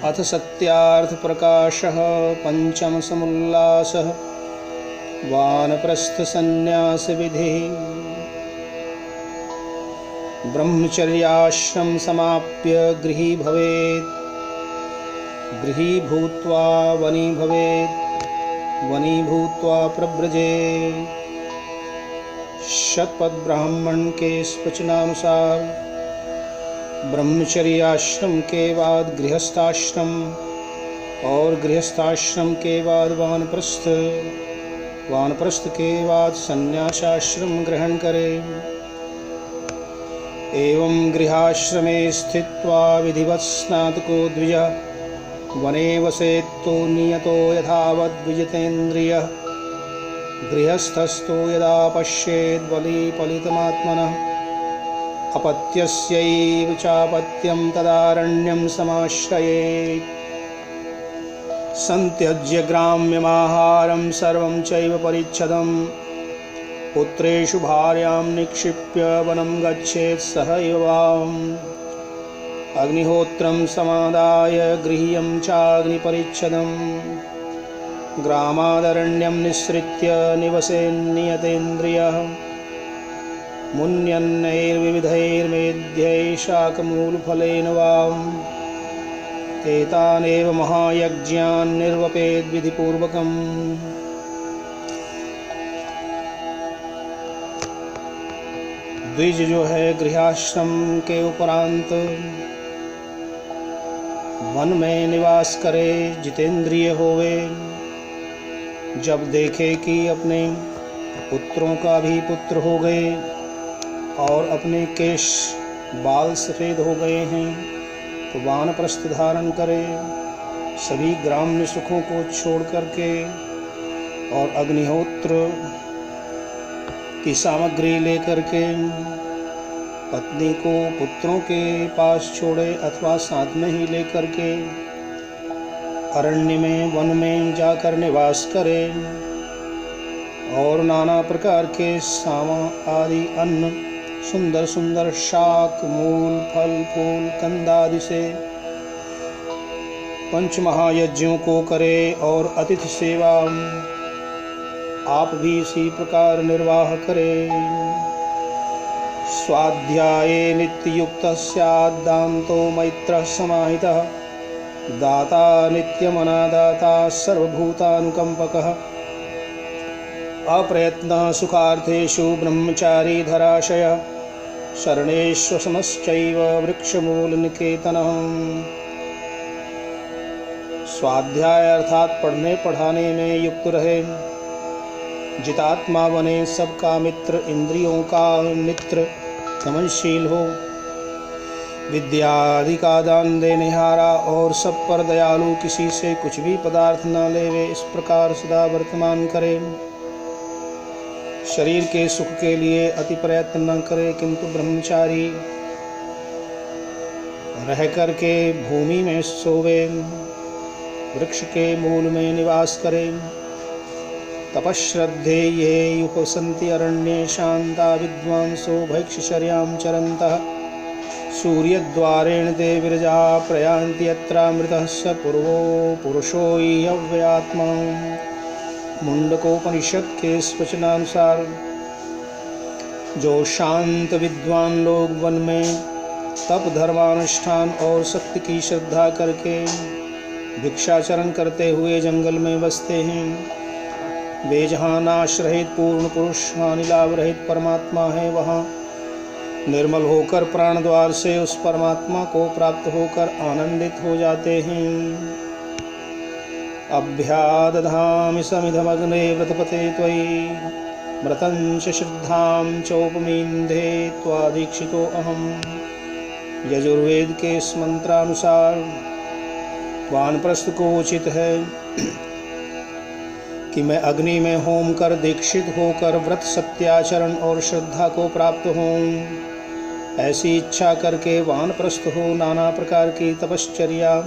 अथ सत्यार्थ प्रकाशः पंचम समुल्लासः वानप्रस्थ संन्यास विधिः। ब्रह्मचर्याश्रम समाप्य गृही भवेत्, गृही भूत्वा वनी भवेत्, वनी भूत्वा प्रव्रजेत्। शतपथ ब्राह्मण के वचनानुसार ब्रह्मचर्याश्रम के बाद गृहस्थाश्रम और गृहस्थाश्रम के बाद वानप्रस्थ, वानप्रस्थ के बाद संन्यासाश्रम ग्रहण करें। एवं गृहाश्रमे स्थित्वा विधिवत् स्नातको द्विजः वने वसेत्तो नियतो यथावद् विजितेन्द्रियः। गृहस्थस्थो यदा पश्येद् बलिफलितमात्मनः अपत्यस्यैव चापत्यं तदारण्यं समाश्रयेत्। संत्यज्य ग्राम्यमाहारं सर्वं चैव परिच्छदं पुत्रेषु भार्यां निक्षिप्य वनं गच्छेत् सहैवाम्। अग्निहोत्रं समादाय गृह्यं चाग्निपरिच्छदं ग्रामादरण्यं निस्सृत्य निवसेन्नियतेन्द्रियः। मुन्यन्नैर्विविधैर्मेध्यैः शाकमूलफलेन वाम् एतानेव महायज्ञान् निर्वपेद् विधिपूर्वकम्। द्विज जो है गृहाश्रम के उपरांत वन में निवास करे, जितेंद्रिय होवे। जब देखे कि अपने पुत्रों का भी पुत्र हो गए और अपने केश बाल सफ़ेद हो गए हैं तो वानप्रस्थ धारण करे, सभी ग्राम्य सुखों को छोड़ करके और अग्निहोत्र की सामग्री लेकर के पत्नी को पुत्रों के पास छोड़े अथवा साथ में ही लेकर के अरण्य में वन में जाकर निवास करे और नाना प्रकार के सामा आदि अन्न, सुंदर सुंदर शाक मूल फल फूल कंद आदि से पंच महायज्ञों को करे और अतिथि सेवा आप भी इसी प्रकार निर्वाह करें। स्वाध्याये नित्ययुक्तः स्यात् दान्तो मैत्रः समाहितः दाता नित्यमनादाता सर्वभूतानुकंपकः। अप्रयत्नः सुखार्थेषु ब्रह्मचारी धराशयः शरणेष्वसनश्चैव वृक्षमूलनिकेतनः। स्वाध्याय अर्थात पढ़ने पढ़ाने में युक्त रहे, जितात्मा बने, सबका मित्र, इंद्रियों का मित्र, दमनशील हो, विद्यादि का दान देनेहारा और सब पर दयालु, किसी से कुछ भी पदार्थ न लेवे, इस प्रकार सदा वर्तमान करे। शरीर के सुख के लिए अति प्रयत्न न करे, किंतु ब्रह्मचारी रह करके भूमि में सोवे, वृक्ष के मूल में निवास करे। तपश्रद्धे ये उपसन्ति अरण्ये शान्ता विद्वांसो भैक्षचर्यां चरन्तः। सूर्यद्वारेण ते विरजा प्रयान्ति यत्रामृतः स पूर्वो पुरुषो यव्यात्मा। मुंडकोपनिषद के वचनानुसार जो शांत विद्वान लोग वन में तप धर्मानुष्ठान और सत्य की श्रद्धा करके भिक्षाचरण करते हुए जंगल में बसते हैं, वे जहाँ नाश रहित पूर्ण पुरुष हानि लाभ रहित परमात्मा है, वहाँ निर्मल होकर प्राण द्वार से उस परमात्मा को प्राप्त होकर आनंदित हो जाते हैं। अभ्यादधामि समिधमग्ने व्रतपते त्वयि व्रतंच श्रद्धां चोपमीन्धे त्वादीक्षितो अहम्। यजुर्वेद के इस मंत्रानुसार वानप्रस्थ को उचित है कि मैं अग्नि में होम कर दीक्षित होकर व्रत सत्याचरण और श्रद्धा को प्राप्त हूँ। ऐसी इच्छा करके वानप्रस्थ हो नाना प्रकार की तपश्चर्या,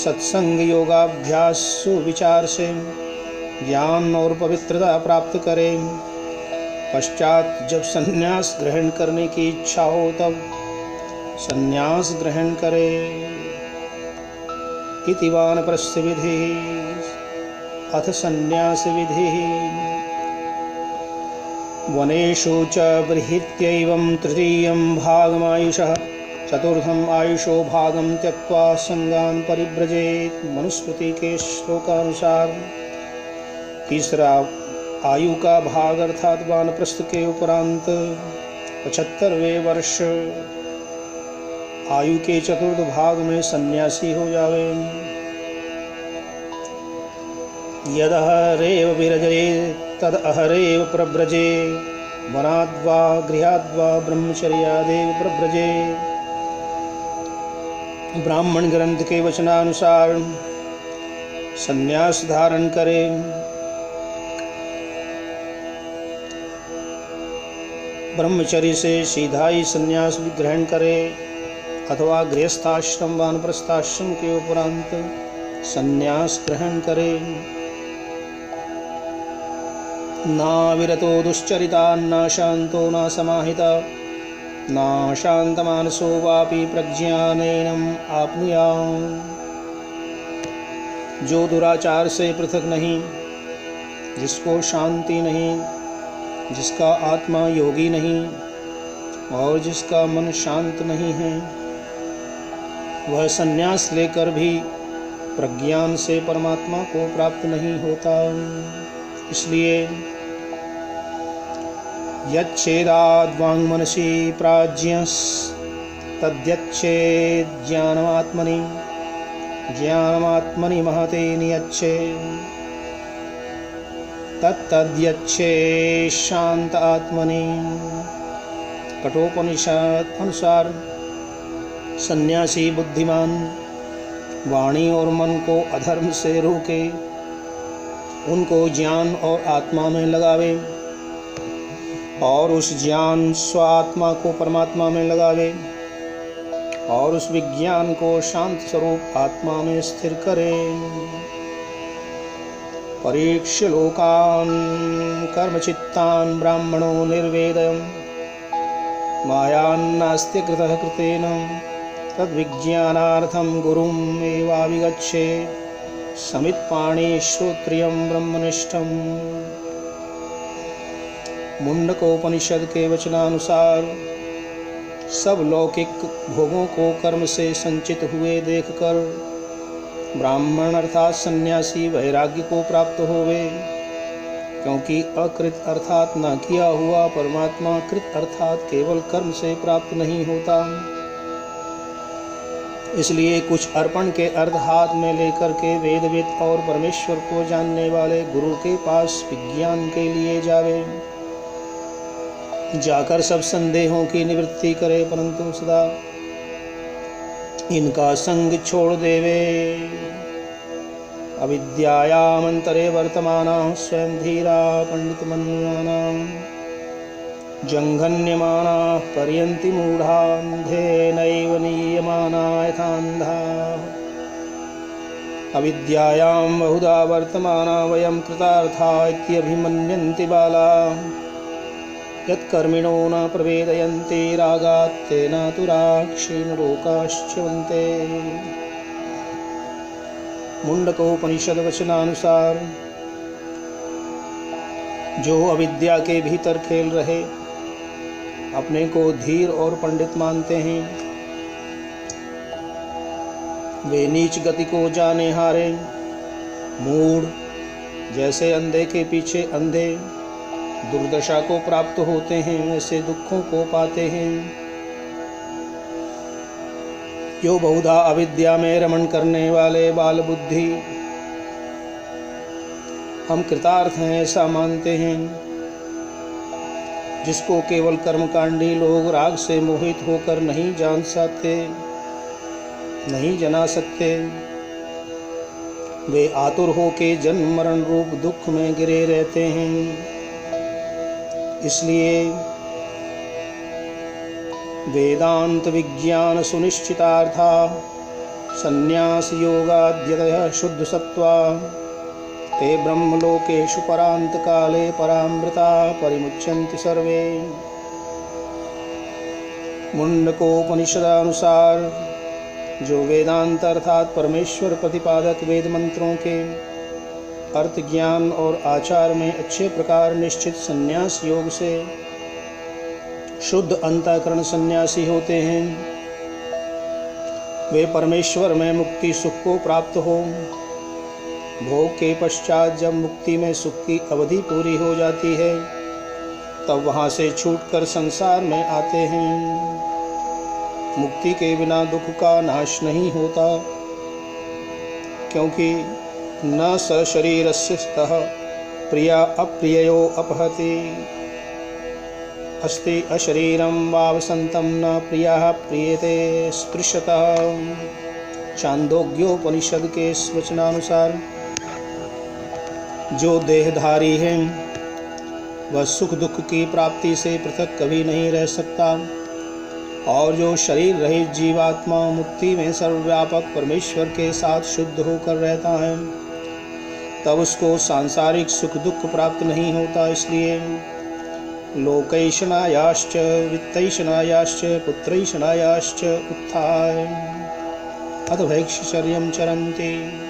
सत्संग, योगाभ्यास, सुविचार से ज्ञान और पवित्रता प्राप्त करें। पश्चात जब संन्यास ग्रहण करने की इच्छा हो तब संन्यास ग्रहण करे। इति वानप्रस्थ विधिः अथ सन्न्यास विधिः। वनेषु च बृहत्यैवं तृतीयं भागमायुषः चतुर्थम आयुषो भागम त्यक्त्वा संगान परिव्रजेत। मनुस्मृति के श्लोकानुसार तीसरा आयु का भाग अर्थात वानप्रस्थ के उपरांत 75वें वर्ष आयु के चतुर्थ भाग में सन्यासी हो जावे। यदहरेव विरजेत तद अहरेव प्रव्रजे वनाद्वा गृहाद्वा ब्रह्मचर्यादेव प्रव्रजे। ब्राह्मण ग्रंथ के वचनानुसार सन्यास धारण करे। ब्रह्मचर्य से सीधा ही सन्यास भी ग्रहण करे अथवा गृहस्थाश्रम वानप्रस्थाश्रम के उपरांत सन्यास ग्रहण करे। ना विरतो दुश्चरिता न शांतो न समाहिता ना शांतमानसो वापि प्रज्ञानेनम आपनुयात्। जो दुराचार से पृथक नहीं, जिसको शांति नहीं, जिसका आत्मा योगी नहीं और जिसका मन शांत नहीं है, वह सन्यास लेकर भी प्रज्ञान से परमात्मा को प्राप्त नहीं होता। इसलिए यच्छेदाद्वाङ्मनसि प्राज्ञस्तद्यच्छेद ज्ञानमात्मनि ज्ञानमात्मनि महते नियच्छेद तत्तद्यच्छेद शांत आत्मनि। कठोपनिषद अनुसार सन्यासी बुद्धिमान वाणी और मन को अधर्म से रोके, उनको ज्ञान और आत्मा में लगावे और उस ज्ञान स्वात्मा को परमात्मा में लगावे और उस विज्ञान को शांत स्वरूप आत्मा में स्थिर करे। परीक्ष्य लोकान् कर्मचित्तान् ब्राह्मणो निर्वेदयम् मायान्नास्ति कृतः कृतेन तद्विज्ञानार्थं गुरुम् एवाभिगच्छेत् समित्पाणि श्रोत्रियं ब्रह्मनिष्ठम्। मुंडकोपनिषद के वचनानुसार सब लौकिक भोगों को कर्म से संचित हुए देखकर ब्राह्मण अर्थात सन्यासी वैराग्य को प्राप्त होवे, क्योंकि अकृत अर्थात न किया हुआ परमात्मा कृत अर्थात केवल कर्म से प्राप्त नहीं होता। इसलिए कुछ अर्पण के अर्ध हाथ में लेकर के वेदविद और परमेश्वर को जानने वाले गुरु के पास विज्ञान के लिए जावे, जाकर सब संदेहों की निवृत्ति करे, परंतु सदा इनका संग छोड़ देवे। अविद्यायामंतरे वर्तमाना स्वयं धीरा पंडित मन्यमाना जंघन्यमाना पर्यन्ति मूढ़ा अंधेनैव नीयमाना यथान्धा। अविद्यायां बहुधा वर्तमाना वयं कृतार्था इत्यभिमन्यन्ति बाला यत्कर्मिणो न प्रवेदयन्ते रागात् तेन तुराक्षेण लोकाश्च्यवन्ते। मुंडकोपनिषद वचनानुसार जो अविद्या के भीतर खेल रहे, अपने को धीर और पंडित मानते हैं, वे नीच गति को जाने हारे मूढ़ जैसे अंधे के पीछे अंधे दुर्दशा को प्राप्त होते हैं, ऐसे दुखों को पाते हैं। जो बहुधा अविद्या में रमण करने वाले बाल बुद्धि हम कृतार्थ हैं ऐसा मानते हैं, जिसको केवल कर्मकांडी लोग राग से मोहित होकर नहीं जान सकते, नहीं जना सकते, वे आतुर होके जन्म मरण रूप दुख में गिरे रहते हैं। इसलिए वेदांत विज्ञान सुनिश्चितार्था संन्यास योगाद्यतयः शुद्ध सत्वा ते ब्रह्मलोकेषु परांत काले परामृता परिमुच्यन्ति सर्वे। मुंडकोपनिषदानुसार जो वेदांत अर्थात परमेश्वर प्रतिपादक वेद मंत्रों के अर्थ ज्ञान और आचार में अच्छे प्रकार निश्चित संन्यास योग से शुद्ध अंतःकरण सन्यासी होते हैं, वे परमेश्वर में मुक्ति सुख को प्राप्त हो। भोग के पश्चात जब मुक्ति में सुख की अवधि पूरी हो जाती है तब वहाँ से छूटकर संसार में आते हैं। मुक्ति के बिना दुख का नाश नहीं होता, क्योंकि न स शरीरस्य स्तः प्रिया अप्रिययो अपहति अस्ति अशरीरं वावसन्तं न प्रियः प्रियते स्पृशतः। चांदोग्योपनिषद के इस वचनानुसार जो देहधारी है वह सुख दुख की प्राप्ति से पृथक कभी नहीं रह सकता, और जो शरीर रहित जीवात्मा मुक्ति में सर्वव्यापक परमेश्वर के साथ शुद्ध होकर रहता है तब उसको सांसारिक सुख दुख प्राप्त नहीं होता। इसलिए लोकैषणायाश्च वित्तैषणायाश्च पुत्रैषणायाश्च उत्थाय अथवैक्षचर्यं चरन्ति।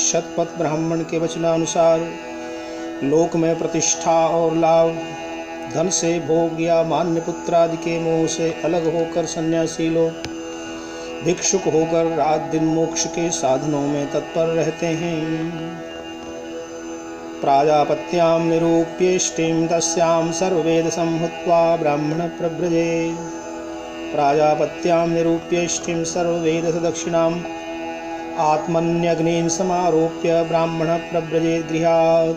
शतपथ ब्राह्मण के वचनानुसार लोक में प्रतिष्ठा और लाभ, धन से भोग या मान्य पुत्र आदि के मोह से अलग होकर सन्यासी लोग भिक्षुक होकर रात दिन मोक्ष के साधनों में तत्पर रहते हैं। प्राजापत्यां निरूप्येष्टिं तस्यां सर्ववेद संहुत्वा ब्राह्मण प्रव्रजे। प्राजापत्यां निरूप्येष्टिं सर्ववेद दक्षिणाम् आत्मन्यग्निं समारोप्य ब्राह्मण प्रव्रजे गृहात्।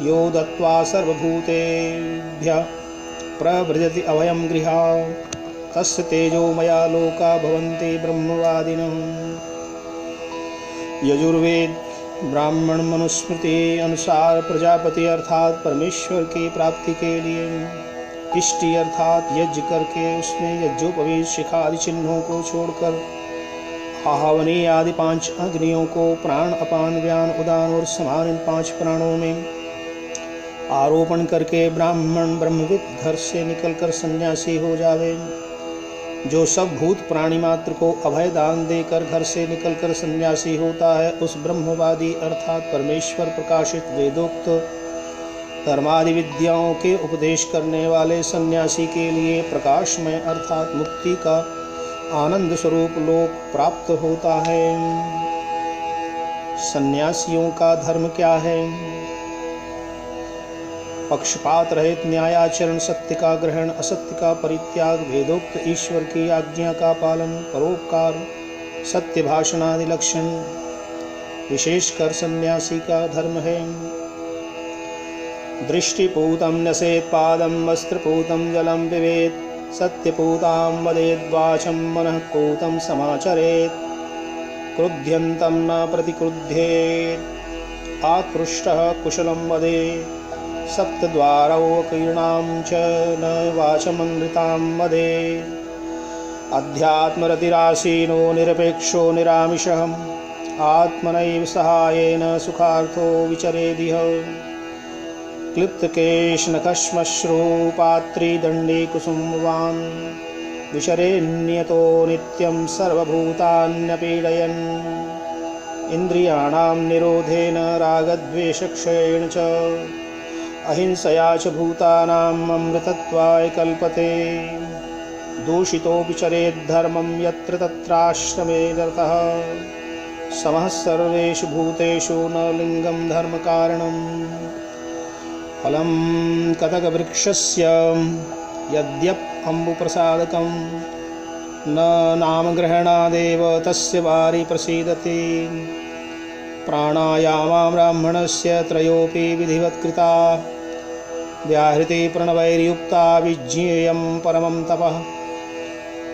यो दत्त्वा सर्वभूतेभ्यः प्रव्रजति अभयं गृहात् तस्य तेजोमया लोका भवन्ति ब्रह्मवादिनः। यजुर्वेद ब्राह्मण मनुस्मृति अनुसार प्रजापति अर्थात परमेश्वर की प्राप्ति के लिए इष्टि अर्थात यज्ञ करके उसमें यज्ञोपवीत शिखा आदि चिन्हों को छोड़कर आहावनी आदि 5 अग्नियों को प्राण अपान व्यान उदान और समान इन 5 प्राणों में आरोपण करके ब्राह्मण ब्रह्मविद घर से निकलकर सन्यासी हो जावे। जो सब भूत प्राणी मात्र को अभय दान देकर घर से निकलकर सन्यासी होता है, उस ब्रह्मवादी अर्थात परमेश्वर प्रकाशित वेदोक्त धर्मादि विद्याओं के उपदेश करने वाले सन्यासी के लिए प्रकाश में अर्थात मुक्ति का आनंद स्वरूप लोक प्राप्त होता है। सन्यासियों का धर्म क्या है? पक्षपात रहित न्यायाचरण, सत्य का ग्रहण, असत्य का परित्याग, वेदोक्त ईश्वर की आज्ञा का पालन, परोपकार, सत्य भाषण आदि लक्षण विशेषकर सन्यासी का धर्म है। दृष्टिपूतं न्यसेत् पादं वस्त्रपूतं जलं पिबेत् सत्यपूतां वदेद् वाचं मनः पूतं समाचरेत् क्रुध्यन्तं न प्रतिक्रुध्येत् आत्पृष्टः कुशलं वदेत् सप्तद्वारौकीर्णां च न वाचमनृतां वदेत् अध्यात्मरतिरासीनो निरपेक्षो निरामिषः आत्मनैव सहायेन सुखार्थो विचरेदिह क्लिप्तकेशनखश्मश्रूपात्रीदण्डी कुसुमवान् विचरेन्यतो नित्यं सर्वभूतान्यपीडयन् इन्द्रियाणां निरोधेन रागद्वेषक्षयेण च अहिंसया च भूतानाम् अमृतत्वाय कल्पते दूषितोऽपि चरेद्धर्मं यत्र तत्राश्रमे रतः समः सर्वेषु भूतेषु न लिङ्गं धर्मकारणम् फलं कदकवृक्षस्य यद्यप् अम्बुप्रसादकं न नामग्रहणादेव तस्य वारि प्रसीदति प्राणायामा ब्राह्मणस्य त्रयोऽपि विधिवत्कृता व्याहृति प्रणवैर्युक्ता विज्ञेयं परमं तपः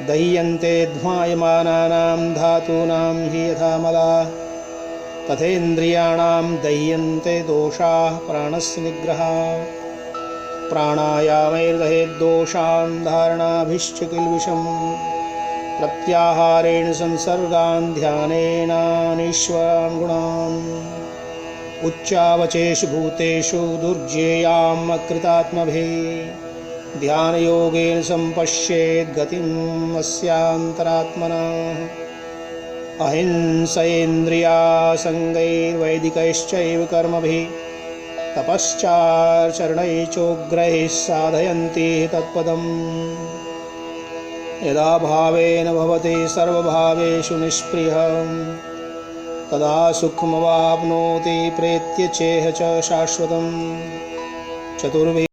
दह्यन्ते ध्मायमानानां धातूनां हि यथा मलाः तथेन्द्रियाणां दह्यन्ते दोषाः प्राणस्य निग्रहाः प्राणायामैर्दहेद्दोषान् धारणाभिश्च किल्बिषम् प्रत्याहारेण संसर्गान् ध्यानेनानीश्वरान् गुणान् उच्चावचेषु भूतेषु दुर्ज्ञेयाम् अकृतात्मभिः ध्यानयोगेन सम्पश्येत् गतिम् अस्यान्तरात्मना अहिंसेन्द्रियासङ्गैर्वैदिकैश्चैव कर्मभिः तपश्चाचरणैः चोग्रैः साधयन्ति तत्पदम् यदा भावेन भवति सर्वभावेषु निष्प्रियः तदा सुखमवाप्नोति प्रेत्य चेह च शाश्वतम् चतुर्भिः